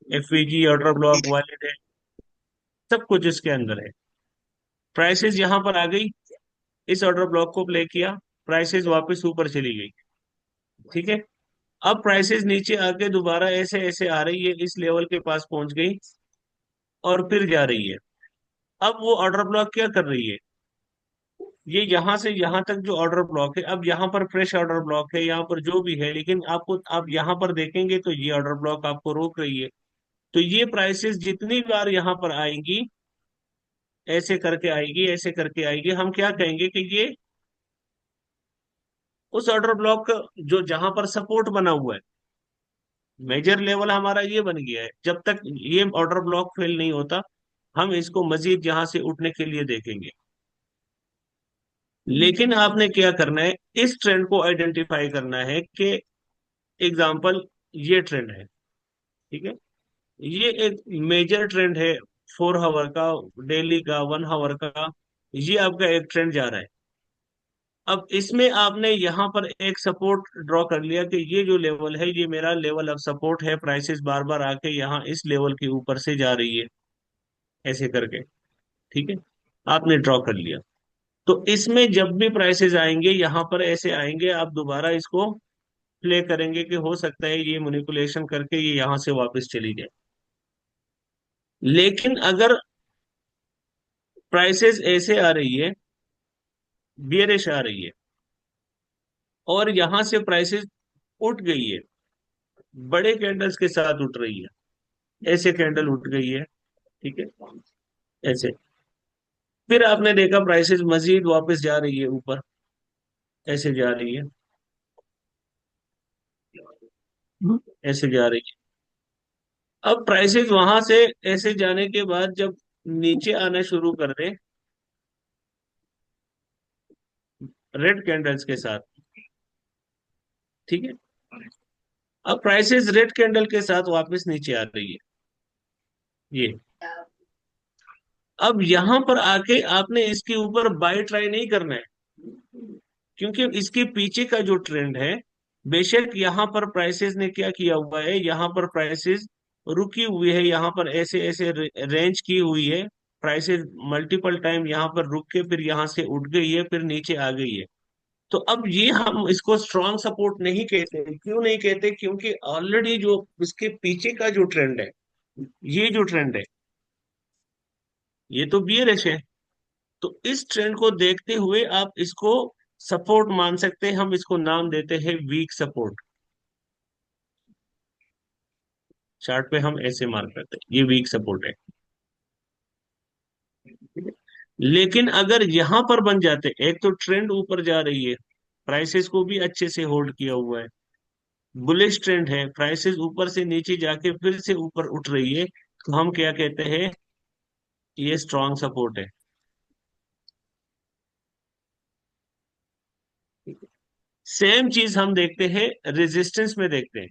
FVG, order block, wallet, सब कुछ इसके अंदर है। प्राइसेस यहाँ पर आ गई, इस ऑर्डर ब्लॉक को प्ले किया, प्राइसेस वापस ऊपर चली गई। ठीक है। अब प्राइसेस नीचे आके दोबारा ऐसे ऐसे आ रही है, इस लेवल के पास पहुंच गई और फिर जा रही है। अब वो ऑर्डर ब्लॉक क्या कर रही है, ये यहां से यहां तक जो ऑर्डर ब्लॉक है, अब यहाँ पर फ्रेश ऑर्डर ब्लॉक है, यहाँ पर जो भी है, लेकिन आपको आप यहाँ पर देखेंगे तो ये ऑर्डर ब्लॉक आपको रोक रही है। तो ये प्राइसेस जितनी बार यहाँ पर आएंगी, ऐसे करके आएगी, ऐसे करके आएगी, हम क्या कहेंगे कि ये उस ऑर्डर ब्लॉक जो जहां पर सपोर्ट बना हुआ है, मेजर लेवल हमारा ये बन गया है। जब तक ये ऑर्डर ब्लॉक फेल नहीं होता, हम इसको मजीद यहाँ से उठने के लिए देखेंगे। लेकिन आपने क्या करना है, इस ट्रेंड को आइडेंटिफाई करना है कि एग्जाम्पल ये ट्रेंड है। ठीक है। ये एक मेजर ट्रेंड है, 4 आवर का, डेली का, 1 आवर का, ये आपका एक ट्रेंड जा रहा है। अब इसमें आपने यहाँ पर एक सपोर्ट ड्रॉ कर लिया कि ये जो लेवल है, ये मेरा लेवल ऑफ सपोर्ट है, प्राइसेस बार बार आके यहाँ इस लेवल के ऊपर से जा रही है, ऐसे करके। ठीक है। आपने ड्रॉ कर लिया। तो इसमें जब भी प्राइसेस आएंगे यहाँ पर ऐसे आएंगे, आप दोबारा इसको प्ले करेंगे कि हो सकता है ये मैनिपुलेशन करके ये यहाँ से वापस चली जाए। लेकिन अगर प्राइसेस ऐसे आ रही है, बियरिश आ रही है, और यहां से प्राइसेस उठ गई है, बड़े कैंडल्स के साथ उठ रही है, ऐसे कैंडल उठ गई है। ठीक है। ऐसे फिर आपने देखा प्राइसेस मजीद वापस जा रही है ऊपर, ऐसे जा रही है, ऐसे जा रही है। अब प्राइसेस वहां से ऐसे जाने के बाद जब नीचे आना शुरू कर दे, रेड कैंडल्स के साथ। ठीक है। अब प्राइसेस रेड कैंडल के साथ वापस नीचे आ रही है, ये। अब यहां पर आके आपने इसके ऊपर बाय ट्राई नहीं करना है, क्योंकि इसके पीछे का जो ट्रेंड है, बेशक यहाँ पर प्राइसेस ने क्या किया हुआ है, यहाँ पर प्राइसेस रुकी हुई है, यहाँ पर ऐसे ऐसे रेंज की हुई है। प्राइसेस मल्टीपल टाइम यहाँ पर रुक के फिर यहाँ से उठ गई है, फिर नीचे आ गई है। तो अब ये हम इसको स्ट्रॉन्ग सपोर्ट नहीं कहते। क्यों नहीं कहते? क्योंकि ऑलरेडी जो इसके पीछे का जो ट्रेंड है, ये जो ट्रेंड है, ये तो बियरिश है। तो इस ट्रेंड को देखते हुए आप इसको सपोर्ट मान सकते हैं, हम इसको नाम देते हैं वीक सपोर्ट। चार्ट पे हम ऐसे मार्क करते हैं, ये वीक सपोर्ट है। लेकिन अगर यहां पर बन जाते, एक तो ट्रेंड ऊपर जा रही है, प्राइसेस को भी अच्छे से होल्ड किया हुआ है, बुलिश ट्रेंड है, प्राइसेस ऊपर से नीचे जाके फिर से ऊपर उठ रही है, तो हम क्या कहते हैं, ये स्ट्रॉन्ग सपोर्ट है। सेम चीज हम देखते हैं रेजिस्टेंस में, देखते हैं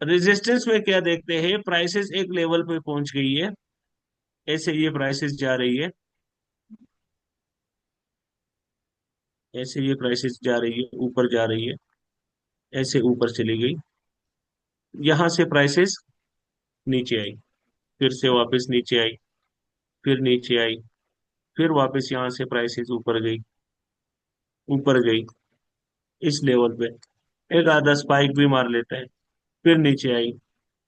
रेजिस्टेंस में क्या देखते हैं, प्राइसेस एक लेवल पे पहुंच गई है, ऐसे ये प्राइसेस जा रही है, ऐसे ये प्राइसेस जा रही है, ऊपर जा रही है, ऐसे ऊपर चली गई, यहां से प्राइसेस नीचे आई, फिर से वापस नीचे आई, फिर नीचे आई, फिर वापस यहाँ से प्राइसेस ऊपर गई, ऊपर गई इस लेवल पे, एक आधा स्पाइक भी मार लेता है, फिर नीचे आई,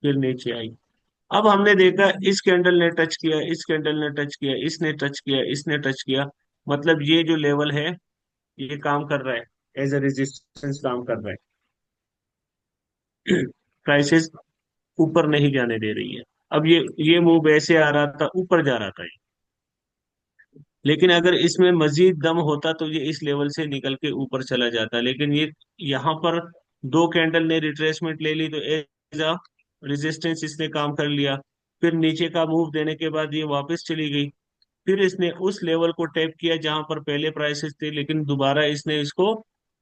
फिर नीचे आई। अब हमने देखा इस कैंडल ने टच किया, इस कैंडल ने टच किया, इसने टच किया, इसने टच किया, मतलब ये जो लेवल है, ये काम कर रहा है, एज ए रेजिस्टेंस काम कर रहा है। प्राइसेस ऊपर नहीं जाने दे रही है। अब ये मूव ऐसे आ रहा था, ऊपर जा रहा था ये। लेकिन अगर इसमें मजीद दम होता तो ये इस लेवल से निकल के ऊपर चला जाता, लेकिन ये यहाँ पर दो कैंडल ने रिट्रेसमेंट ले ली, तो एज अ रेजिस्टेंस इसने काम कर लिया। फिर नीचे का मूव देने के बाद ये वापस चली गई, फिर इसने उस लेवल को टैप किया जहां पर पहले प्राइसेस थे, लेकिन दोबारा इसने इसको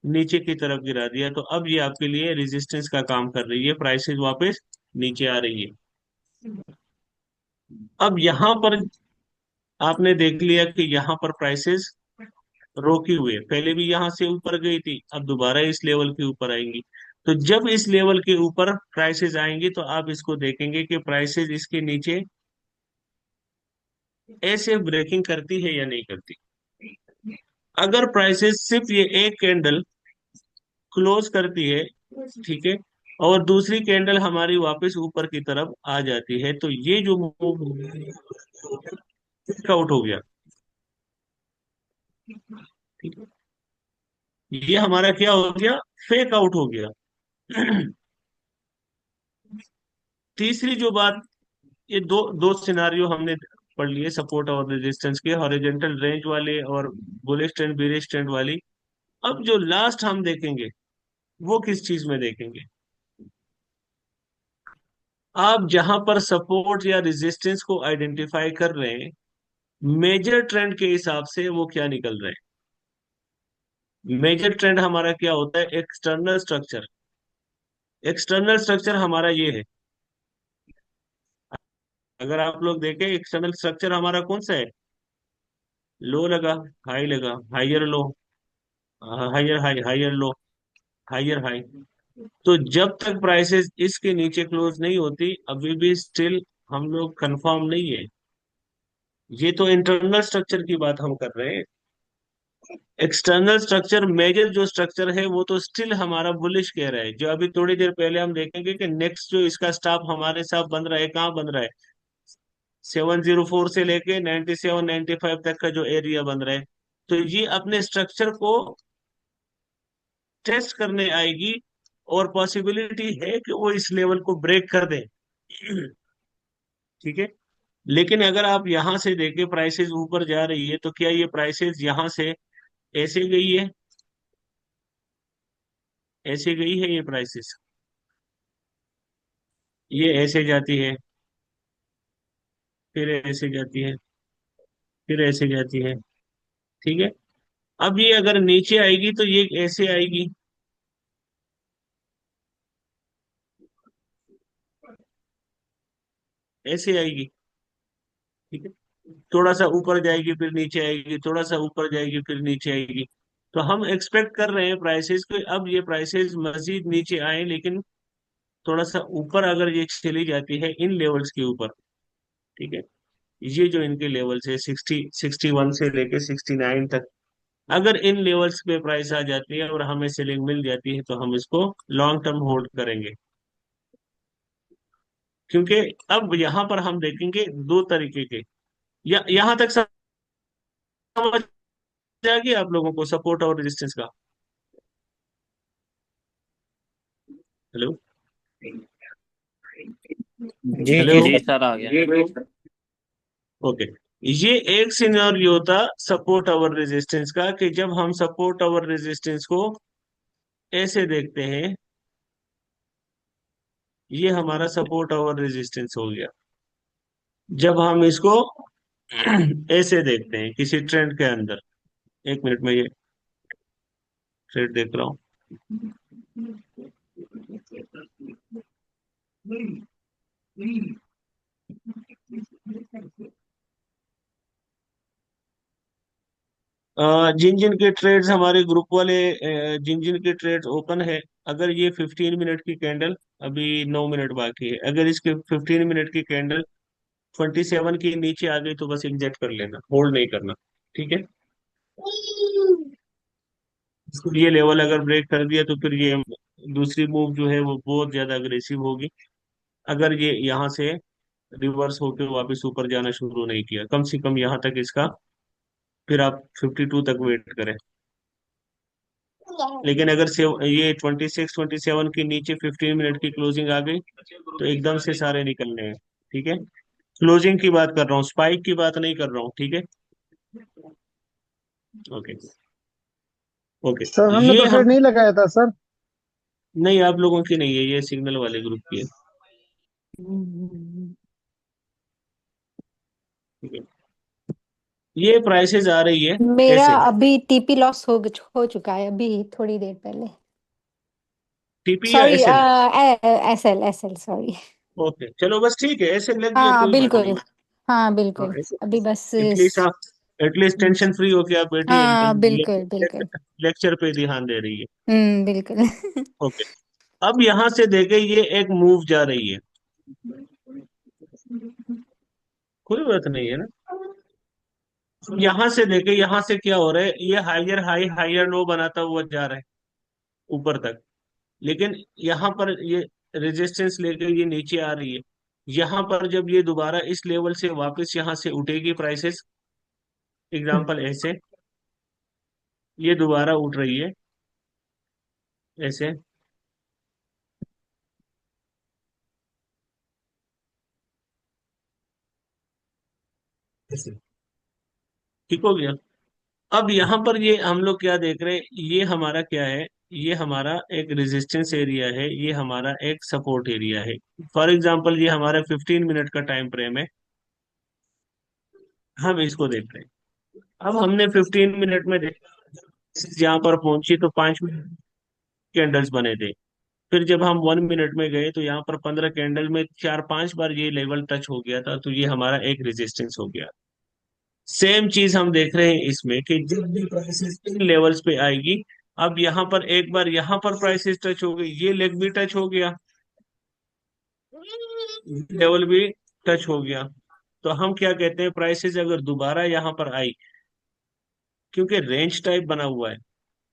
नीचे की तरफ गिरा दिया, तो अब ये आपके लिए रेजिस्टेंस का काम कर रही है, प्राइसेस वापस नीचे आ रही है। अब यहाँ पर आपने देख लिया कि यहाँ पर प्राइसेस रोकी हुई है, पहले भी यहाँ से ऊपर गई थी, अब दोबारा इस लेवल के ऊपर आएंगी। तो जब इस लेवल के ऊपर प्राइसेस आएंगी तो आप इसको देखेंगे कि प्राइसेस इसके नीचे ऐसे ब्रेकिंग करती है या नहीं करती। अगर प्राइसेस सिर्फ ये एक कैंडल क्लोज करती है, ठीक है, और दूसरी कैंडल हमारी वापस ऊपर की तरफ आ जाती है, तो ये जो मूव आउट हो गया, ठीक है, ये हमारा क्या हो गया, फेक आउट हो गया। तीसरी जो बात, ये दो दो सिनारियो हमने पढ़ लिए सपोर्ट और रेजिस्टेंस के, हॉरिजॉन्टल रेंज वाले और बुलिश ट्रेंड बेरिश ट्रेंड वाली। अब जो लास्ट हम देखेंगे वो किस चीज में देखेंगे, आप जहां पर सपोर्ट या रेजिस्टेंस को आइडेंटिफाई कर रहे हैं, मेजर ट्रेंड के हिसाब से वो क्या निकल रहे हैं। मेजर ट्रेंड हमारा क्या होता है, एक्सटर्नल स्ट्रक्चर। एक्सटर्नल स्ट्रक्चर हमारा ये है, अगर आप लोग देखें एक्सटर्नल स्ट्रक्चर हमारा कौन सा है, लो लगा, हाई लगा, हाइयर लो, हाइयर हाई, हाइयर लो, हाइयर हाई। तो जब तक प्राइसेस इसके नीचे क्लोज नहीं होती, अभी भी स्टिल हम लोग कंफर्म नहीं है। ये तो इंटरनल स्ट्रक्चर की बात हम कर रहे हैं। एक्सटर्नल स्ट्रक्चर, मेजर जो स्ट्रक्चर है वो तो स्टिल हमारा बुलिश कह रहा है। जो अभी थोड़ी देर पहले हम देखेंगे कि नेक्स्ट जो इसका स्टॉप हमारे साथ बन रहा है, कहाँ बन रहा है, 704 से लेके 97 95 तक का जो एरिया बन रहा है। तो ये अपने स्ट्रक्चर को टेस्ट करने आएगी, और पॉसिबिलिटी है कि वो इस लेवल को ब्रेक कर दे। ठीक है। लेकिन अगर आप यहां से देखें प्राइसेस ऊपर जा रही है, तो क्या ये प्राइसेस यहां से ऐसे गई है, ऐसे गई है ये प्राइसेस, ये ऐसे जाती है, फिर ऐसे जाती है, फिर ऐसे जाती है, ठीक है। अब ये अगर नीचे आएगी तो ये ऐसे आएगी, ऐसे आएगी, ठीक है। थोड़ा सा ऊपर जाएगी फिर नीचे आएगी, थोड़ा सा ऊपर जाएगी फिर नीचे आएगी। तो हम एक्सपेक्ट कर रहे हैं प्राइसेस को, अब ये प्राइसेस मजीद नीचे आए, लेकिन थोड़ा सा ऊपर अगर ये चली जाती है इन लेवल्स के ऊपर, ठीक है, ये जो इनके लेवल्स है 61 से लेके 69 तक, अगर इन लेवल्स पे प्राइस आ जाती है और हमें सेलिंग मिल जाती है, तो हम इसको लॉन्ग टर्म होल्ड करेंगे। क्योंकि अब यहाँ पर हम देखेंगे दो तरीके के, यहाँ तक समझ आ गया आप लोगों को सपोर्ट और रेजिस्टेंस का। हेलो, जी हेलो, जी जी सर। सर आ गया। ओके। ये एक सिनेरियो था सपोर्ट और रेजिस्टेंस का, कि जब हम सपोर्ट और रेजिस्टेंस को ऐसे देखते हैं, ये हमारा सपोर्ट और रेजिस्टेंस हो गया। जब हम इसको ऐसे देखते हैं किसी ट्रेंड के अंदर, एक मिनट में ये ट्रेंड देख रहा हूँ। जिन जिन के ट्रेड्स हमारे ग्रुप वाले, जिन जिन के ट्रेड्स ओपन है, अगर ये 15 मिनट की कैंडल, अभी 9 मिनट बाकी है, अगर इसके 15 मिनट की कैंडल 27 के नीचे आ गई तो बस एग्जिट कर लेना, होल्ड नहीं करना, ठीक है। ये लेवल अगर ब्रेक कर दिया तो फिर ये दूसरी मूव जो है वो बहुत ज्यादा अग्रेसिव होगी। अगर ये यहाँ से रिवर्स होकर वापस ऊपर जाना शुरू नहीं किया, कम से कम यहाँ तक इसका, फिर आप 52 तक वेट करें। लेकिन अगर से ये 26 27 के नीचे 15 मिनट की क्लोजिंग आ गई, तो एकदम से सारे निकलने हैं, ठीक है। क्लोजिंग की बात कर रहा हूँ, स्पाइक की बात नहीं कर रहा हूँ, ठीक है। Okay, okay. सर हमने ये तो हम, ट्रेड नहीं लगाया था सर। नहीं आप लोगों की नहीं है, ये सिग्नल वाले ग्रुप की है, हम्म। ठीक है। ये प्राइसेस आ रही है मेरा ऐसे, अभी टीपी लॉस हो चुका है अभी थोड़ी देर पहले। टीपी या sorry, SL. SL SL sorry. Okay चलो बस ठीक है, ऐसे लग गया हाँ कोई बात बिल्कुल। नहीं। हाँ हाँ बिल्कुल। ऐसे, अभी बस एटलीस्ट आप, एटलीस्ट टेंशन फ्री होके आप बैठिए, हाँ बिल्कुल बिल्कुल। लेक्चर पे ध्यान दे रही है। बिल्कुल। ओके, अब यहां से देखे ये एक मूव जा रही है, कोई बात नहीं है ना। यहां से देखे, यहां से क्या हो रहा है, ये हायर हाई हायर लो बनाता हुआ जा रहा है ऊपर तक। लेकिन यहाँ पर ये रेजिस्टेंस लेकर ये नीचे आ रही है। यहाँ पर जब ये दोबारा इस लेवल से वापस यहाँ से उठेगी प्राइसेस, एग्जांपल ऐसे, ये दोबारा उठ रही है ऐसे, ऐसे, ठीक हो गया। अब यहाँ पर ये हम लोग क्या देख रहे हैं, ये हमारा क्या है, ये हमारा एक रेजिस्टेंस एरिया है, ये हमारा एक सपोर्ट एरिया है। फॉर एग्जांपल ये हमारा 15 मिनट का टाइम फ्रेम है, हम इसको देख रहे हैं। अब हमने 15 मिनट में देखा, यहाँ पर पहुंची तो 5 मिनट कैंडल्स बने थे। फिर जब हम 1 मिनट में गए तो यहाँ पर 15 कैंडल में 4-5 बार ये लेवल टच हो गया था, तो ये हमारा एक रेजिस्टेंस हो गया। सेम चीज हम देख रहे हैं इसमें कि जब भी प्राइसेस इन लेवल्स पे आएगी, अब यहाँ पर एक बार यहाँ पर प्राइसेस टच हो गई, ये लेग भी टच हो गया, लेवल भी टच हो गया। तो हम क्या कहते हैं, प्राइसेस अगर दोबारा यहाँ पर आई, क्योंकि रेंज टाइप बना हुआ है,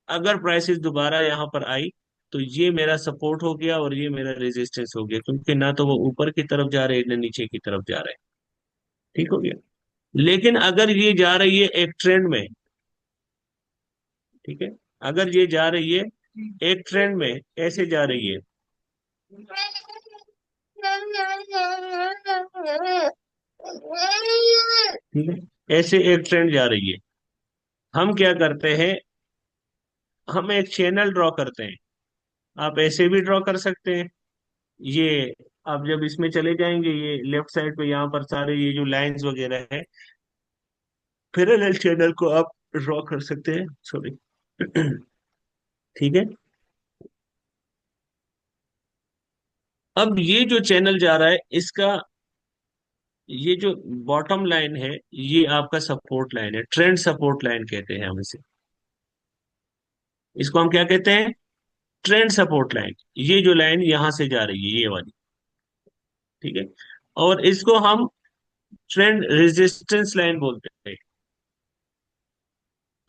अगर प्राइसेस दोबारा यहाँ पर आई तो ये मेरा सपोर्ट हो गया और ये मेरा रेजिस्टेंस हो गया, क्योंकि ना तो वो ऊपर की तरफ जा रहे हैं ना नीचे की तरफ जा रहे हैं। ठीक हो गया। लेकिन अगर ये जा रही है एक ट्रेंड में, ठीक है, अगर ये जा रही है एक ट्रेंड में, ऐसे जा रही है, ठीक है, ऐसे एक ट्रेंड जा रही है, हम क्या करते हैं, हम एक चैनल ड्रॉ करते हैं। आप ऐसे भी ड्रॉ कर सकते हैं। ये आप जब इसमें चले जाएंगे, ये लेफ्ट साइड पे यहाँ पर सारे ये जो लाइंस वगैरह है, पैरेलल चैनल को आप ड्रॉ कर सकते हैं, सॉरी। ठीक है। अब ये जो चैनल जा रहा है, इसका ये जो बॉटम लाइन है, ये आपका सपोर्ट लाइन है, ट्रेंड सपोर्ट लाइन कहते हैं हम इसे। इसको हम क्या कहते हैं, ट्रेंड सपोर्ट लाइन। ये जो लाइन यहां से जा रही है, ये वाली, ठीक है। और इसको हम ट्रेंड रेजिस्टेंस लाइन बोलते हैं।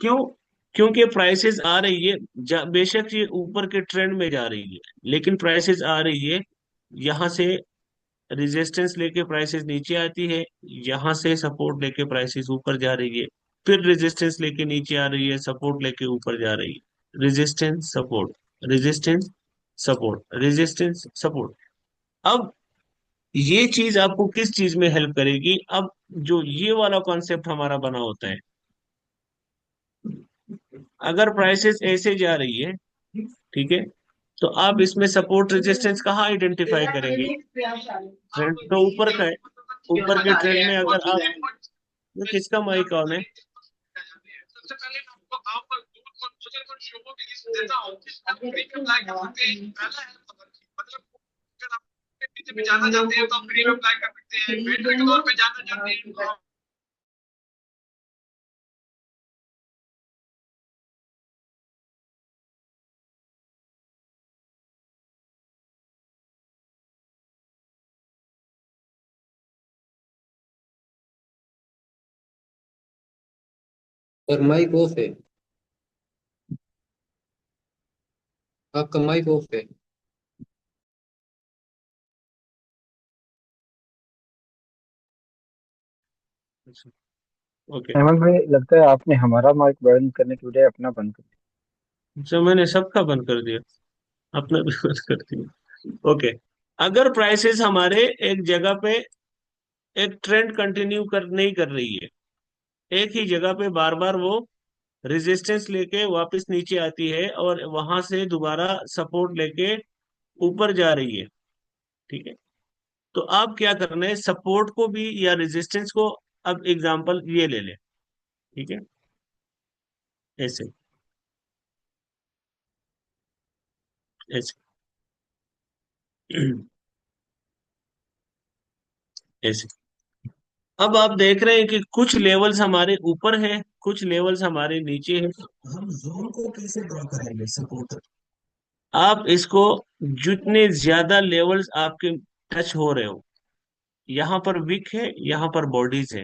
क्यों? क्योंकि प्राइसेस आ रही है, बेशक ये ऊपर के ट्रेंड में जा रही है, लेकिन प्राइसेस आ रही है यहां से, रेजिस्टेंस लेके प्राइसेस नीचे आती है, यहां से सपोर्ट लेके प्राइसेस ऊपर जा रही है, फिर रेजिस्टेंस लेके नीचे आ रही है, सपोर्ट लेके ऊपर जा रही है, resistance support, resistance support, resistance support. अब ये चीज आपको किस चीज में हेल्प करेगी, अब जो ये वाला कॉन्सेप्ट हमारा बना होता है, अगर प्राइसेस ऐसे जा रही है, ठीक है, तो आप इसमें सपोर्ट रेजिस्टेंस कहाँ आइडेंटिफाई करेंगे, ट्रेंड तो ऊपर का है, ऊपर के ट्रेंड में अगर आप, ये किसका माइक ऑन है? जाना चाहते हैं तो आप फ्री में अप्लाई कर सकते हैं, वेटर के तौर पे जाना चाहते हैं तो और माइक ऑफ है, आपका माइक ऑफ है। ओके। हेमंत भाई, लगता है आपने हमारा माइक बंद करने की बजाय अपना बंद कर अच्छा, मैंने सबका बंद कर दिया, अपना भी बंद कर दिया। ओके। अगर प्राइसेस हमारे एक जगह पे एक ट्रेंड कंटिन्यू कर नहीं कर रही है, एक ही जगह पे बार बार वो रेजिस्टेंस लेके वापस नीचे आती है और वहां से दोबारा सपोर्ट लेके ऊपर जा रही है, ठीक है, तो आप क्या करना है, सपोर्ट को भी या रेजिस्टेंस को, अब एग्जांपल ये ले लें, ठीक है, ऐसे, ऐसे, ऐसे। अब आप देख रहे हैं कि कुछ लेवल्स हमारे ऊपर हैं, कुछ लेवल्स हमारे नीचे हैं। हम जोन को कैसे ड्रॉ करेंगे, सपोर्ट? आप इसको जितने ज्यादा लेवल्स आपके टच हो रहे हो, यहाँ पर विक है, यहाँ पर बॉडीज है,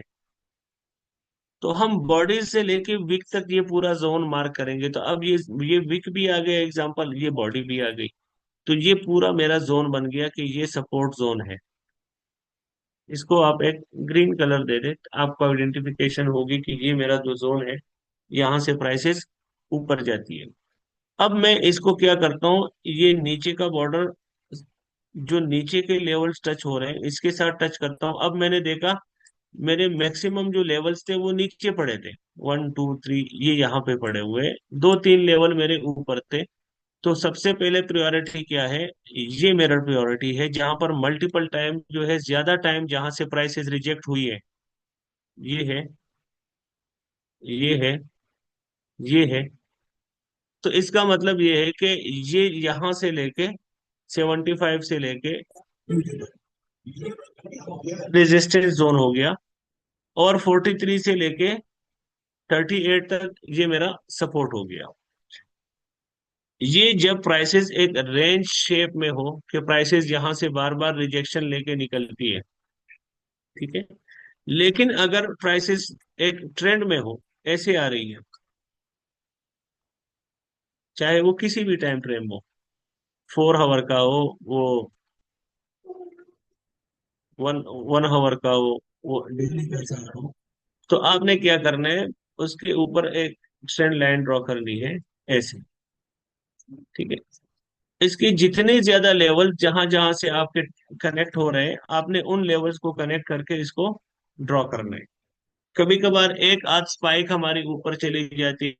तो हम बॉडीज से लेके विक तक ये पूरा जोन मार्क करेंगे। तो अब ये विक भी आ गया एग्जांपल, ये बॉडी भी आ गई, तो ये पूरा मेरा जोन बन गया कि ये सपोर्ट जोन है। इसको आप एक ग्रीन कलर दे दे, तो आपको आइडेंटिफिकेशन होगी कि ये मेरा जो जोन है, यहाँ से प्राइसेस ऊपर जाती है। अब मैं इसको क्या करता हूँ, ये नीचे का बॉर्डर जो नीचे के लेवल्स टच हो रहे हैं इसके साथ टच करता हूँ। अब मैंने देखा मेरे मैक्सिमम जो लेवल्स थे वो नीचे पड़े थे, 1 2 3 ये यहाँ पे पड़े हुए हैं। 2 3 लेवल मेरे ऊपर थे। तो सबसे पहले प्रायोरिटी क्या है, ये मेरा प्रायोरिटी है जहां पर मल्टीपल टाइम जो है, ज्यादा टाइम जहां से प्राइसेस रिजेक्ट हुई है। ये है, ये है, ये है। तो इसका मतलब ये है कि ये यहां से लेके 75 से लेके रेजिस्टेंस जोन हो गया, और 43 से लेके 38 तक ये मेरा सपोर्ट हो गया। ये जब प्राइसेस एक रेंज शेप में हो कि प्राइसेस यहां से बार बार रिजेक्शन लेके निकलती है, ठीक है। लेकिन अगर प्राइसेस एक ट्रेंड में हो, ऐसे आ रही है, चाहे वो किसी भी टाइम फ्रेम हो, 4 आवर का हो, वो 1 1 आवर का हो, वो डेली का चल रहा हो, तो आपने क्या करना है, उसके ऊपर एक ट्रेंड लाइन ड्रॉ करनी है, ऐसे, ठीक है। इसके जितने ज्यादा लेवल जहां जहां से आपके कनेक्ट हो रहे हैं, आपने उन लेवल्स को कनेक्ट करके इसको ड्रॉ करना है। कभी कभार एक आध स्पाइक हमारी ऊपर चली जाती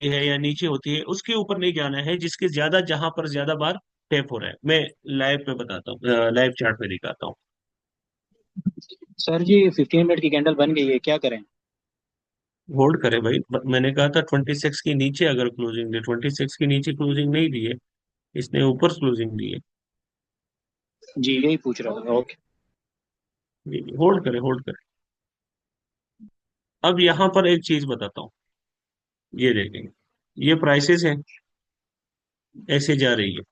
है या नीचे होती है, उसके ऊपर नहीं जाना है, जिसके ज्यादा जहां पर ज्यादा बार टैप हो रहा है। मैं लाइव पे बताता हूँ, लाइव चार्ट पे दिखाता हूँ। सर जी 15 मिनट की कैंडल बन गई है, क्या करें? होल्ड करें भाई, मैंने कहा था 26 के नीचे अगर क्लोजिंग दे, 26 के नीचे क्लोजिंग नहीं दी है, इसने ऊपर क्लोजिंग दी है। जी यही पूछ रहा था। ओके। होल्ड करें, होल्ड करें। अब यहाँ पर एक चीज बताता हूँ, ये देखेंगे, ये प्राइसेस है, ऐसे जा रही है,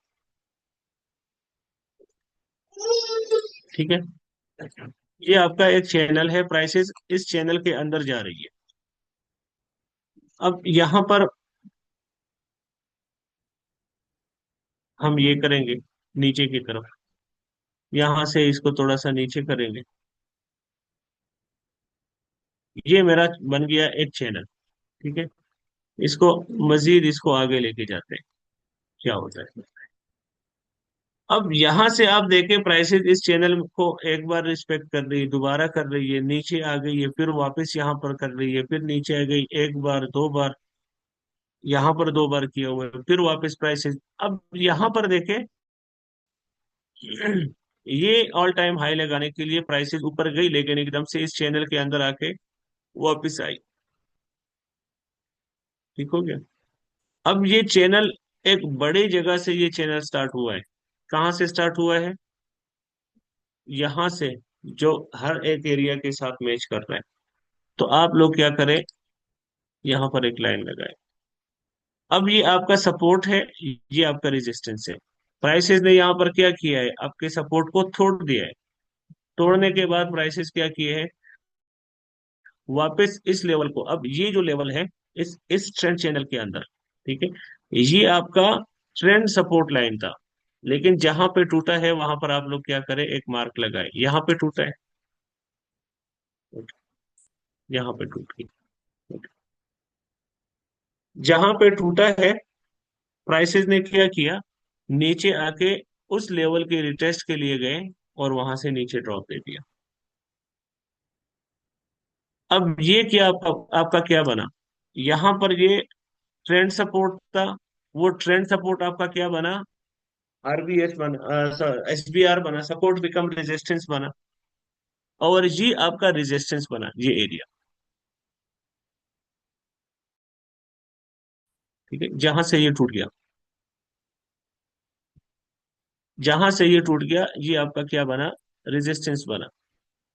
ठीक है। ये आपका एक चैनल है, प्राइसेस इस चैनल के अंदर जा रही है। अब यहाँ पर हम ये करेंगे नीचे की तरफ, यहां से इसको थोड़ा सा नीचे करेंगे, ये मेरा बन गया एक चैनल, ठीक है। इसको मजीद इसको आगे लेके जाते हैं, क्या होता है। अब यहां से आप देखें प्राइसेस इस चैनल को एक बार रिस्पेक्ट कर रही है, दोबारा कर रही है, नीचे आ गई है, फिर वापस यहाँ पर कर रही है, फिर नीचे आ गई, एक बार दो बार, यहाँ पर 2 बार किया हुआ है, फिर वापस प्राइसेस। अब यहाँ पर देखें, ये ऑल टाइम हाई लगाने के लिए प्राइसेस ऊपर गई, लेकिन एकदम से इस चैनल के अंदर आके वापस आई, ठीक हो गया। अब ये चैनल एक बड़ी जगह से ये चैनल स्टार्ट हुआ है। कहाँ से स्टार्ट हुआ है, यहां से, जो हर एक एरिया के साथ मैच कर रहा है। तो आप लोग क्या करें, यहाँ पर एक लाइन लगाए। अब ये आपका सपोर्ट है, ये आपका रेजिस्टेंस है। प्राइसेस ने यहाँ पर क्या किया है, आपके सपोर्ट को तोड़ दिया है। तोड़ने के बाद प्राइसेस क्या किए हैं, वापस इस लेवल को, अब ये जो लेवल है, इस ट्रेंड चैनल के अंदर, ठीक है, ये आपका ट्रेंड सपोर्ट लाइन था। लेकिन जहां पे टूटा है वहां पर आप लोग क्या करें, एक मार्क लगाए, यहाँ पे टूटा है, यहाँ पे टूट गई। जहां पे टूटा है, प्राइसेस ने क्या किया, नीचे आके उस लेवल के रिटेस्ट के लिए गए, और वहां से नीचे ड्रॉप दे दिया। अब ये क्या आपका क्या बना, यहां पर ये ट्रेंड सपोर्ट था, वो ट्रेंड सपोर्ट आपका क्या बना, आरबीएस बना, एसबीआर बना, सपोर्ट बिकम रेजिस्टेंस बना, और ये आपका रेजिस्टेंस बना, ये एरिया, ठीक है। जहां से ये टूट गया, जहां से ये टूट गया, ये आपका क्या बना, रेजिस्टेंस बना।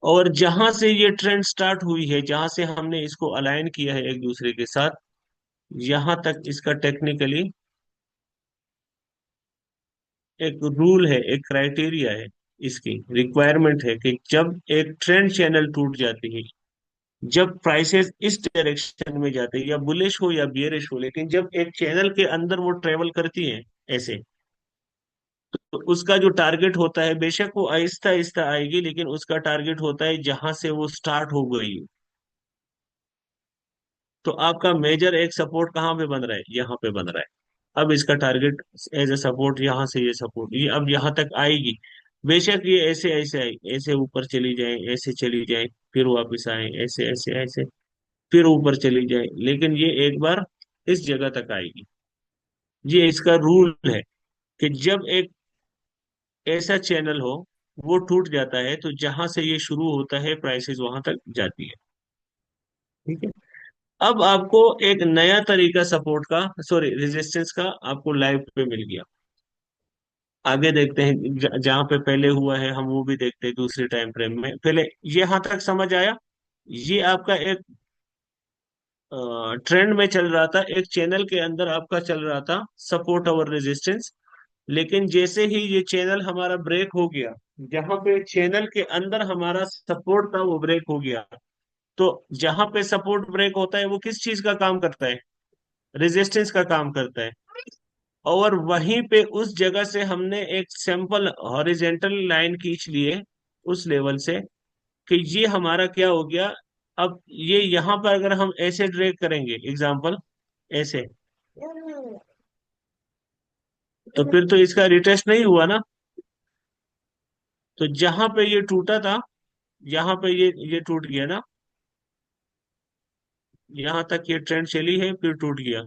और जहां से ये ट्रेंड स्टार्ट हुई है, जहां से हमने इसको अलाइन किया है एक दूसरे के साथ, यहां तक इसका टेक्निकली एक रूल है, एक क्राइटेरिया है, इसकी रिक्वायरमेंट है कि जब एक ट्रेंड चैनल टूट जाती है, जब प्राइसेस इस डायरेक्शन में जाते हैं, या बुलिश हो या बियरिश हो, लेकिन जब एक चैनल के अंदर वो ट्रेवल करती हैं ऐसे, तो उसका जो टारगेट होता है, बेशक वो आहिस्ता आहिस्ता आएगी, लेकिन उसका टारगेट होता है जहां से वो स्टार्ट हो गई। तो आपका मेजर एक सपोर्ट कहाँ पे बन रहा है? यहाँ पे बन रहा है। अब इसका टारगेट एज ए सपोर्ट, यहाँ से ये सपोर्ट, ये अब यहाँ तक आएगी। बेशक ये ऐसे ऐसे आई, ऐसे ऊपर चली जाए, ऐसे चली जाए, फिर वापस आए, ऐसे ऐसे ऐसे, फिर ऊपर चली जाए, लेकिन ये एक बार इस जगह तक आएगी। ये इसका रूल है कि जब एक ऐसा चैनल हो, वो टूट जाता है, तो जहां से ये शुरू होता है प्राइसेस वहां तक जाती है। ठीक है। अब आपको एक नया तरीका सपोर्ट का, सॉरी रेजिस्टेंस का, आपको लाइव पे मिल गया। आगे देखते हैं, जहां पे पहले हुआ है हम वो भी देखते हैं दूसरे टाइम फ्रेम में। पहले यहाँ तक समझ आया। ये आपका एक ट्रेंड में चल रहा था, एक चैनल के अंदर आपका चल रहा था सपोर्ट और रेजिस्टेंस। लेकिन जैसे ही ये चैनल हमारा ब्रेक हो गया, जहां पे चैनल के अंदर हमारा सपोर्ट था वो ब्रेक हो गया, तो जहां पे सपोर्ट ब्रेक होता है वो किस चीज का काम करता है? रेजिस्टेंस का काम करता है। और वहीं पे उस जगह से हमने एक सिंपल हॉरिजेंटल लाइन खींच लिए उस लेवल से, कि ये हमारा क्या हो गया। अब ये यहाँ पर अगर हम ऐसे ड्रैग करेंगे एग्जांपल, ऐसे, तो फिर तो इसका रिटेस्ट नहीं हुआ ना। तो जहां पे ये टूटा था, यहाँ पे ये टूट गया ना, यहाँ तक ये ट्रेंड चली है, फिर टूट गया।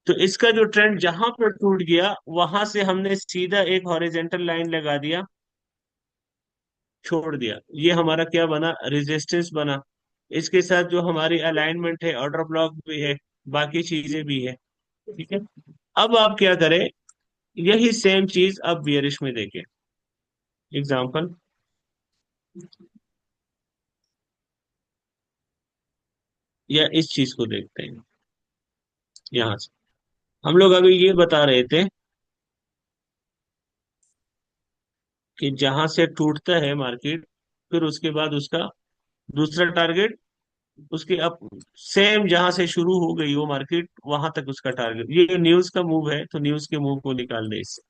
तो इसका जो ट्रेंड जहां पर टूट गया, वहां से हमने सीधा एक हॉरिजेंटल लाइन लगा दिया, छोड़ दिया। ये हमारा क्या बना? रेजिस्टेंस बना। इसके साथ जो हमारी अलाइनमेंट है, ऑर्डर ब्लॉक भी है, बाकी चीजें भी है। ठीक है। अब आप क्या करें, यही सेम चीज आप बियरिश में देखें। एग्जांपल, या इस चीज को देखते हैं यहां से। हम लोग अभी ये बता रहे थे कि जहां से टूटता है मार्केट, फिर उसके बाद उसका दूसरा टारगेट, उसके अब सेम जहां से शुरू हो गई वो मार्केट, वहां तक उसका टारगेट। ये न्यूज का मूव है, तो न्यूज के मूव को निकाल दे इससे।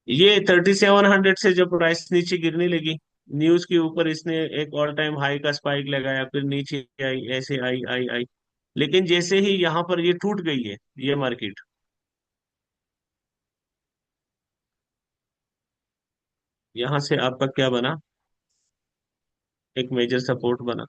ये 3700 से जब प्राइस नीचे गिरने लगी, न्यूज के ऊपर इसने एक ऑल टाइम हाई का स्पाइक लगाया, फिर नीचे आई, ऐसे आई आई आई, लेकिन जैसे ही यहाँ पर ये टूट गई है ये मार्केट, यहाँ से आपका क्या बना? एक मेजर सपोर्ट बना।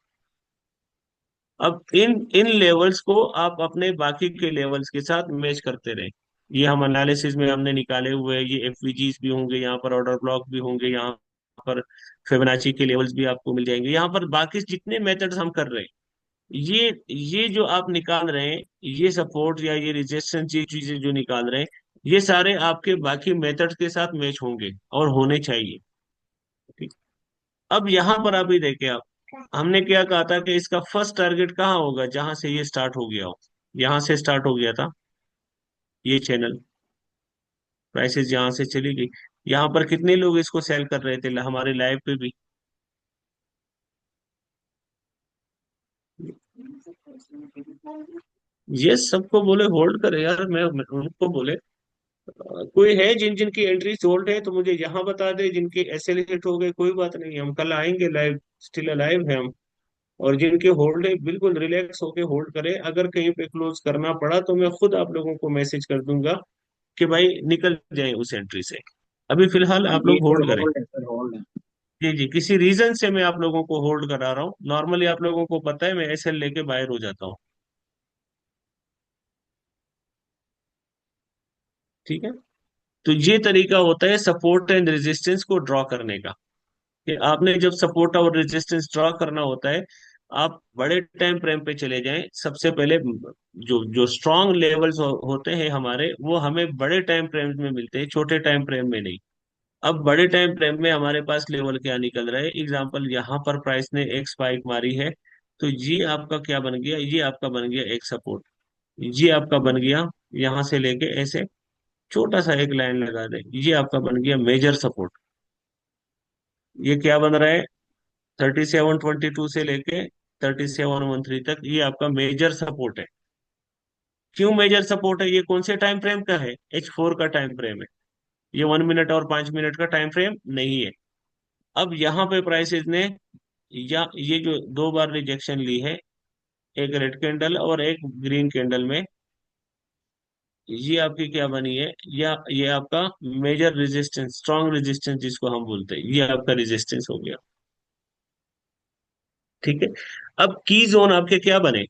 अब इन इन लेवल्स को आप अपने बाकी के लेवल्स के साथ मैच करते रहे। ये हम एनालिसिस में हमने निकाले हुए हैं, ये एफवीजीज भी होंगे यहाँ पर, ऑर्डर ब्लॉक भी होंगे यहाँ पर, फिबोनाची के लेवल्स भी आपको मिल जाएंगे यहाँ पर। बाकी जितने मेथड्स हम कर रहे हैं, ये जो आप निकाल रहे हैं, ये सपोर्ट या ये रेजिस्टेंस, ये चीजें जो निकाल रहे हैं, ये सारे आपके बाकी मेथड्स के साथ मैच होंगे और होने चाहिए। ठीक। अब यहाँ पर अभी देखिए आप, हमने क्या कहा था कि इसका फर्स्ट टारगेट कहाँ होगा? जहां से ये स्टार्ट हो गया हो, यहाँ से स्टार्ट हो गया था ये चैनल, प्राइसेस यहाँ से चली गई। यहाँ पर कितने लोग इसको सेल कर रहे थे हमारे लाइव पे भी? ये सबको बोले होल्ड करे यार, मैं उनको बोले कोई है जिन जिन की एंट्री होल्ड है तो मुझे यहाँ बता दे, जिनके एसेलेरेट हो गए कोई बात नहीं, हम कल आएंगे लाइव, स्टिल अलाइव है हम। और जिनके होल्ड है बिल्कुल रिलैक्स होके होल्ड करें, अगर कहीं पे क्लोज करना पड़ा तो मैं खुद आप लोगों को मैसेज कर दूंगा कि भाई निकल जाए उस एंट्री से। अभी फिलहाल आप जी लोग सर, होल्ड करें। होल्ड है सर, होल्ड है। जी जी, किसी रीजन से मैं आप लोगों को होल्ड करा रहा हूँ। नॉर्मली आप लोगों को पता है मैं एसएल लेके बाहर हो जाता हूँ। ठीक है। तो ये तरीका होता है सपोर्ट एंड रेजिस्टेंस को ड्रॉ करने का, कि आपने जब सपोर्ट और रेजिस्टेंस ड्रॉ करना होता है, आप बड़े टाइम फ्रेम पे चले जाएं। सबसे पहले जो जो स्ट्रॉन्ग लेवल्स होते हैं हमारे, वो हमें बड़े टाइम फ्रेम में मिलते हैं, छोटे टाइम फ्रेम में नहीं। अब बड़े टाइम फ्रेम में हमारे पास लेवल क्या निकल रहा है? एग्जांपल, यहाँ पर प्राइस ने एक स्पाइक मारी है, तो ये आपका क्या बन गया? ये आपका बन गया एक सपोर्ट। ये आपका बन गया यहाँ से लेके ऐसे छोटा सा एक लाइन लगा दें, ये आपका बन गया मेजर सपोर्ट। ये क्या बन रहा है, 3722 से लेके 3713 तक, ये आपका मेजर सपोर्ट है। क्यों मेजर सपोर्ट है, ये कौन से टाइम फ्रेम का है, H4 का टाइम फ्रेम है। ये 1 मिनट और 5 मिनट का टाइम फ्रेम नहीं है। अब यहाँ पे प्राइसेस ने, या ये जो दो बार रिजेक्शन ली है, एक रेड कैंडल और एक ग्रीन कैंडल में, ये आपकी क्या बनी है, या ये आपका मेजर रेजिस्टेंस, स्ट्रॉन्ग रेजिस्टेंस जिसको हम बोलते हैं, ये आपका रेजिस्टेंस हो गया। ठीक है। अब की जोन आपके क्या बने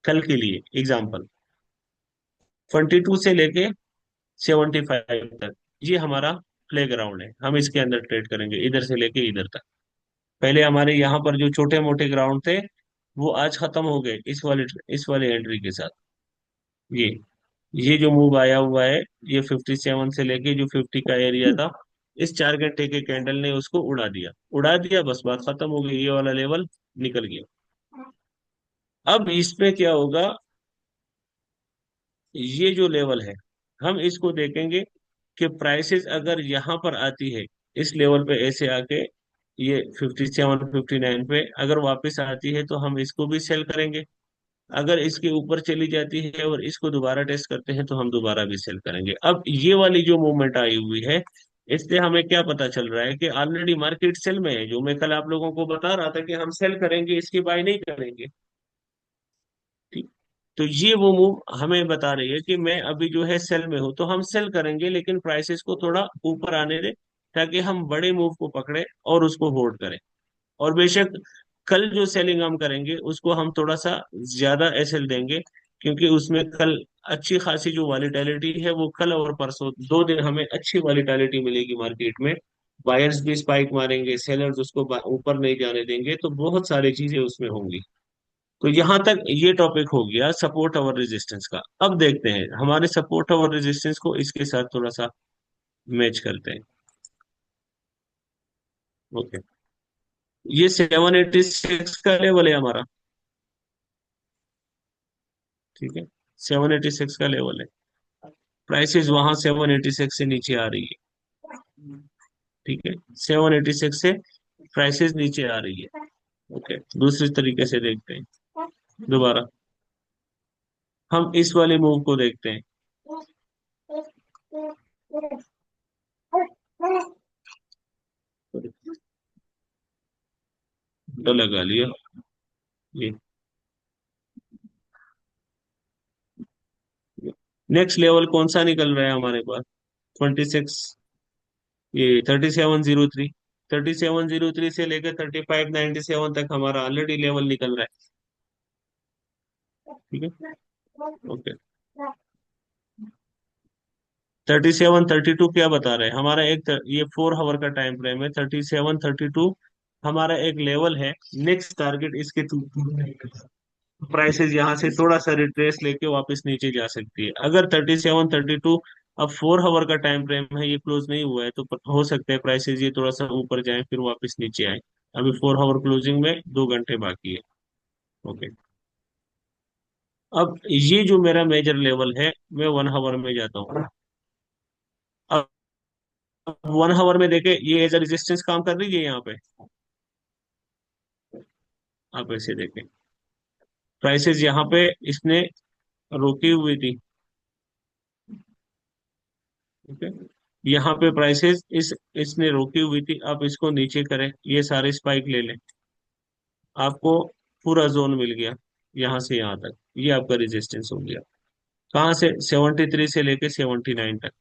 कल के लिए, एग्जांपल 22 से लेके 75 तक, ये हमारा प्ले ग्राउंड है, हम इसके अंदर ट्रेड करेंगे इधर से लेके इधर तक। पहले हमारे यहाँ पर जो छोटे मोटे ग्राउंड थे, वो आज खत्म हो गए इस वाले एंट्री के साथ। ये ये जो मूव आया हुआ है, ये 57 से लेके जो 50 का एरिया था, इस 4 घंटे के कैंडल ने उसको उड़ा दिया, बस बात खत्म हो गई, ये वाला लेवल निकल गया। अब इसमें क्या होगा, ये जो लेवल है, हम इसको देखेंगे कि प्राइसेस अगर यहाँ पर आती है, इस लेवल पे ऐसे आके, ये 57 59 पे अगर वापस आती है, तो हम इसको भी सेल करेंगे। अगर इसके ऊपर चली जाती है और इसको दोबारा टेस्ट करते हैं, तो हम दोबारा भी सेल करेंगे। अब ये वाली जो मूवमेंट आई हुई है, इससे हमें क्या पता चल रहा है कि ऑलरेडी मार्केट सेल में है। जो मैं कल आप लोगों को बता रहा था कि हम सेल करेंगे, इसकी बाय नहीं करेंगे। ठीक। तो ये वो मूव हमें बता रही है कि मैं अभी जो है सेल में हूं, तो हम सेल करेंगे, लेकिन प्राइसेस को थोड़ा ऊपर आने दें, ताकि हम बड़े मूव को पकड़े और उसको होल्ड करें। और बेशक कल जो सेलिंग हम करेंगे, उसको हम थोड़ा सा ज्यादा एसएल देंगे, क्योंकि उसमें कल अच्छी खासी जो वॉलीटिलिटी है, वो कल और परसों 2 दिन हमें अच्छी वॉलीटिलिटी मिलेगी मार्केट में। बायर्स भी स्पाइक मारेंगे, सेलर्स उसको ऊपर नहीं जाने देंगे, तो बहुत सारी चीजें उसमें होंगी। तो यहां तक ये टॉपिक हो गया सपोर्ट और रेजिस्टेंस का। अब देखते हैं हमारे सपोर्ट और रेजिस्टेंस को इसके साथ थोड़ा सा मैच करते हैं। ओके, ये 786 का लेवल है हमारा। ठीक है, 786 का लेवल है। प्राइसेस वहां 786 से नीचे आ रही है। ठीक है, 786 से प्राइसेस नीचे आ रही है। ओके, दूसरी तरीके से देखते हैं दोबारा, हम इस वाले मूव को देखते हैं। तो लगा लिया ये। नेक्स्ट लेवल कौन सा निकल रहा है हमारे पास, 26, ये 3703। 3703 से लेकर 3597 तक हमारा ऑलरेडी लेवल निकल रहा है। ठीक है, ओके। 3732 क्या बता रहे हैं हमारा, ये 4 आवर का टाइम फ्रेम है। 3732 हमारा एक लेवल है, नेक्स्ट टारगेट इसके थ्रू। प्राइसेस यहाँ से थोड़ा सा रिट्रेस लेके वापस नीचे जा सकती है। अगर 3732, अब 4 आवर का टाइम फ्रेम है, ये क्लोज नहीं हुआ है, तो हो सकता है प्राइसेस ये थोड़ा सा ऊपर जाए फिर वापस नीचे आए। अभी 4 आवर क्लोजिंग में 2 घंटे बाकी है। ओके, अब ये जो मेरा मेजर लेवल है, मैं 1 आवर में जाता हूँ। अब 1 आवर में देखे, ये एज अ रेजिस्टेंस काम कर रही है यहाँ पे। आप ऐसे देखें, प्राइसेस यहाँ पे इसने रोकी हुई थी। ठीक है, यहाँ पे प्राइसेस इसने रोकी हुई थी। आप इसको नीचे करें, ये सारे स्पाइक ले लें, आपको पूरा जोन मिल गया यहाँ से यहाँ तक। ये आपका रेजिस्टेंस हो गया, कहाँ से, 73 से लेके 79 तक।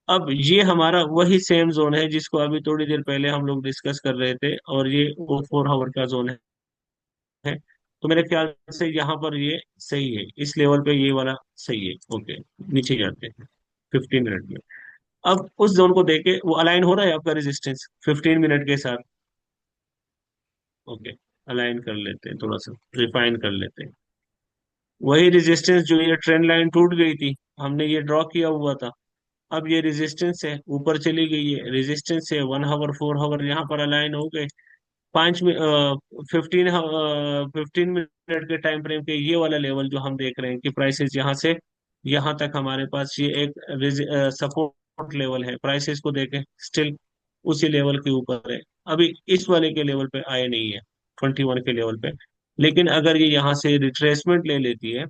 अब ये हमारा वही सेम जोन है जिसको अभी थोड़ी देर पहले हम लोग डिस्कस कर रहे थे, और ये वो 4 आवर का जोन है। तो मेरे ख्याल से यहाँ पर ये सही है, इस लेवल पे ये वाला सही है। ओके, नीचे जाते हैं 15 मिनट में। अब उस जोन को देके वो अलाइन हो रहा है आपका रेजिस्टेंस 15 मिनट के साथ। ओके, अलाइन कर लेते हैं, थोड़ा सा रिफाइन कर लेते हैं। वही रेजिस्टेंस जो ये ट्रेंड लाइन टूट गई थी, हमने ये ड्रॉ किया हुआ था। अब ये रेजिस्टेंस है, ऊपर चली गई है, रेजिस्टेंस है। 1 आवर 4 आवर यहाँ पर अलाइन हो गए। 15 मिनट के टाइम फ्रेम के ये वाला लेवल जो हम देख रहे हैं कि प्राइसेस यहाँ से यहाँ तक हमारे पास ये एक सपोर्ट लेवल है, प्राइसेस को देखें स्टिल उसी लेवल के ऊपर है, अभी इस वाले के लेवल पे आए नहीं है, 21 के लेवल पे। लेकिन अगर ये यहाँ से रिट्रेसमेंट ले लेती है,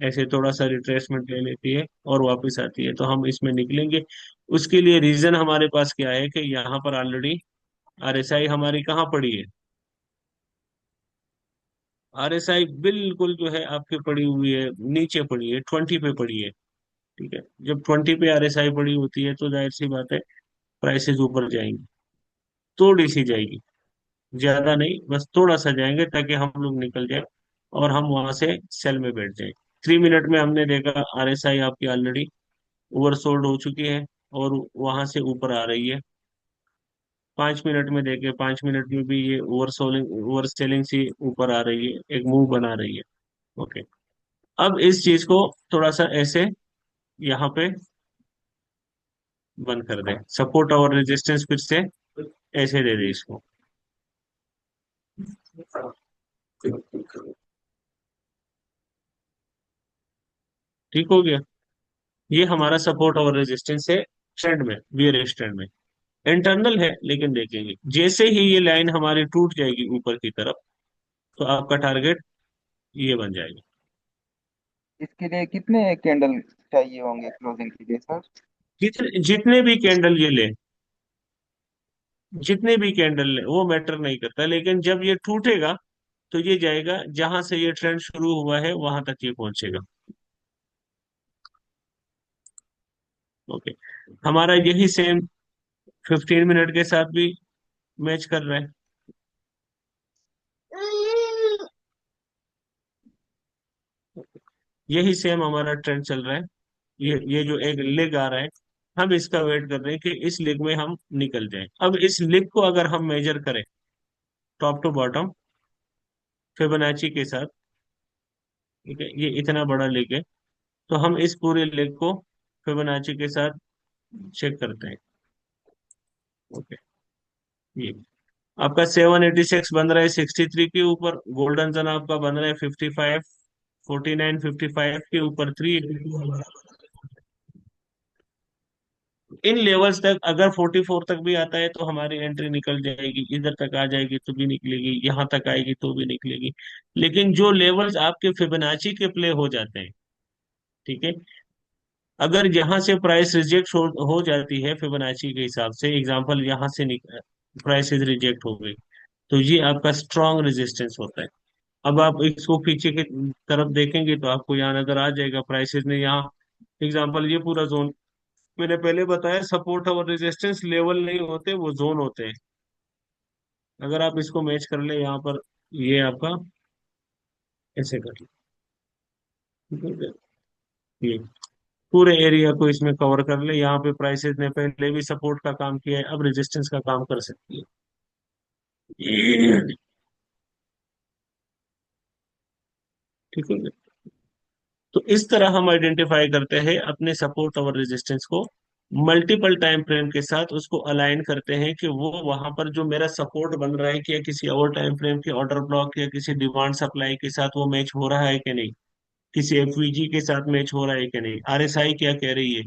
ऐसे थोड़ा सा रिट्रेसमेंट ले लेती है और वापस आती है, तो हम इसमें निकलेंगे। उसके लिए रीजन हमारे पास क्या है कि यहाँ पर ऑलरेडी आरएसआई हमारी कहाँ पड़ी है, आरएसआई बिल्कुल जो है आपकी पड़ी हुई है, नीचे पड़ी है, 20 पे पड़ी है। ठीक है, जब 20 पे आरएसआई पड़ी होती है तो जाहिर सी बात है प्राइसेस ऊपर जाएंगी, थोड़ी सी जाएगी, ज्यादा नहीं, बस थोड़ा सा जाएंगे ताकि हम लोग निकल जाए और हम वहां से सेल में बैठ जाए। 3 मिनट में हमने देखा आरएसआई आपकी ऑलरेडी ओवरसोल्ड हो चुकी है और वहां से ऊपर आ रही है। 5 मिनट में देखे, 5 मिनट में भी ये ओवर सेलिंग सी ऊपर आ रही है, एक मूव बना रही है। ओके, अब इस चीज को थोड़ा सा ऐसे यहाँ पे बंद कर दें, सपोर्ट और रेजिस्टेंस फिर से ऐसे दे दें इसको। ठीक हो गया, ये हमारा सपोर्ट और रेजिस्टेंस है ट्रेंड में, बियरिश ट्रेंड में। इंटरनल है लेकिन देखेंगे जैसे ही ये लाइन हमारी टूट जाएगी ऊपर की तरफ, तो आपका टारगेट ये बन जाएगा। इसके लिए कितने कैंडल चाहिए होंगे क्लोजिंग के लिए सर? जितने जितने भी कैंडल ये ले, जितने भी कैंडल ले वो मैटर नहीं करता, लेकिन जब ये टूटेगा तो ये जाएगा जहां से ये ट्रेंड शुरू हुआ है वहां तक ये पहुंचेगा। ओके, हमारा यही सेम 15 मिनट के साथ भी मैच कर रहा है। यही सेम हमारा ट्रेंड चल रहा है, ये जो एक लेग आ रहा है, हम इसका वेट कर रहे हैं कि इस लेग में हम निकल जाएं। अब इस लेग को अगर हम मेजर करें टॉप टू बॉटम फिबोनाची के साथ, ठीक है, ये इतना बड़ा लेग है, तो हम इस पूरे लेग को फिबोनाची के साथ चेक करते हैं। ओके, ये आपका 786 बन रहा है 63 के ऊपर, गोल्डन जन आपका बन रहा है 55, 49, 55 के ऊपर 382। इन लेवल्स तक अगर 44 तक भी आता है तो हमारी एंट्री निकल जाएगी, इधर तक आ जाएगी तो भी निकलेगी, यहाँ तक आएगी तो भी निकलेगी। लेकिन जो लेवल्स आपके फिबोनाची के प्ले हो जाते हैं, ठीक है, अगर यहाँ से प्राइस रिजेक्ट हो जाती है फिबोनाची के हिसाब से, एग्जांपल यहाँ से प्राइस रिजेक्ट हो गई, तो ये आपका स्ट्रॉन्ग रेजिस्टेंस होता है। अब आप इसको पीछे की तरफ देखेंगे तो आपको यहाँ नजर आ जाएगा प्राइसेस ने यहाँ, एग्जांपल ये पूरा जोन, मैंने पहले बताया सपोर्ट और रेजिस्टेंस लेवल नहीं होते, वो जोन होते हैं। अगर आप इसको मैच कर ले यहाँ पर, ये आपका ऐसे कर ले, ठीक है? ये पूरे एरिया को इसमें कवर कर ले, यहाँ पे प्राइसेस ने पहले भी सपोर्ट का काम किया है, अब रेजिस्टेंस का काम कर सकती है। ठीक है, तो इस तरह हम आइडेंटिफाई करते हैं अपने सपोर्ट और रेजिस्टेंस को, मल्टीपल टाइम फ्रेम के साथ उसको अलाइन करते हैं कि वो वहां पर जो मेरा सपोर्ट बन रहा है क्या किसी और टाइम फ्रेम के ऑर्डर ब्लॉक या किसी डिमांड सप्लाई के साथ वो मैच हो रहा है कि नहीं, किसी एफवीजी के साथ मैच हो रहा है कि नहीं, आरएसआई क्या कह रही है।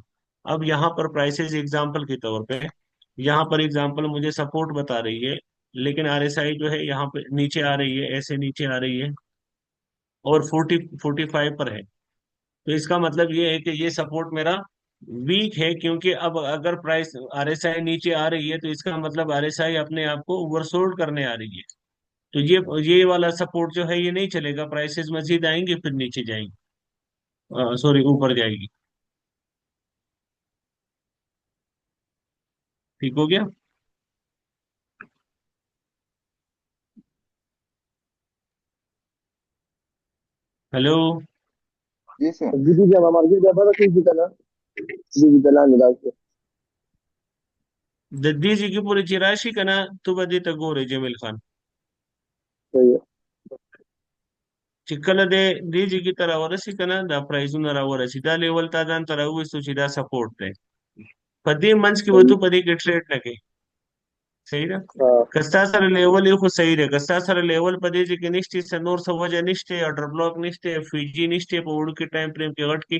अब यहाँ पर प्राइसेस एग्जांपल के तौर पे, यहाँ पर एग्जांपल मुझे सपोर्ट बता रही है, लेकिन आरएसआई जो है यहाँ पे नीचे आ रही है, ऐसे नीचे आ रही है और 45 पर है। तो इसका मतलब ये है कि ये सपोर्ट मेरा वीक है, क्योंकि अब अगर प्राइस आरएसआई नीचे आ रही है तो इसका मतलब आरएसआई अपने आप को ओवरसोल्ड करने आ रही है। तो ये वाला सपोर्ट जो है ये नहीं चलेगा, प्राइसेस मजीद आएंगे फिर नीचे जाएंगे, सॉरी ऊपर जाएगी। ठीक हो गया। हेलो, जी सर। दद्दी जी की पूरी चिराशी का ना तो बदी तगोरे जमील खान ಚಿಕ್ಕಲ್ಲದೆ ಡಿಜಿಗಿ ತರ ಒರಸಿಕನ ದ ಪ್ರೈಸುನರ ಒರಸಿ ದ ಲೆವೆಲ್ ತಾದಾನ್ ತರ ಉಯಿಸುಚಿದ ಸಪೋರ್ಟ್ ತೆ पदी मंच की वधु पदी के ट्रेड लगे सही ना, कस्ता सर लेवल ये खो सही रे, कस्ता सर लेवल पदी जी के निश्चित से नोर सवज निश्चित ऑर्डर ब्लॉक निश्चित फीजी निश्चित पोड़ के टाइम फ्रेम के घट की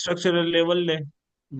structural level le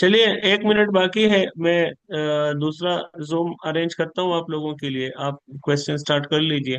चलिए 1 मिनट बाकी है मैं दूसरा जूम अरेंज करता हूँ आप लोगों के लिए आप क्वेश्चन स्टार्ट कर लीजिए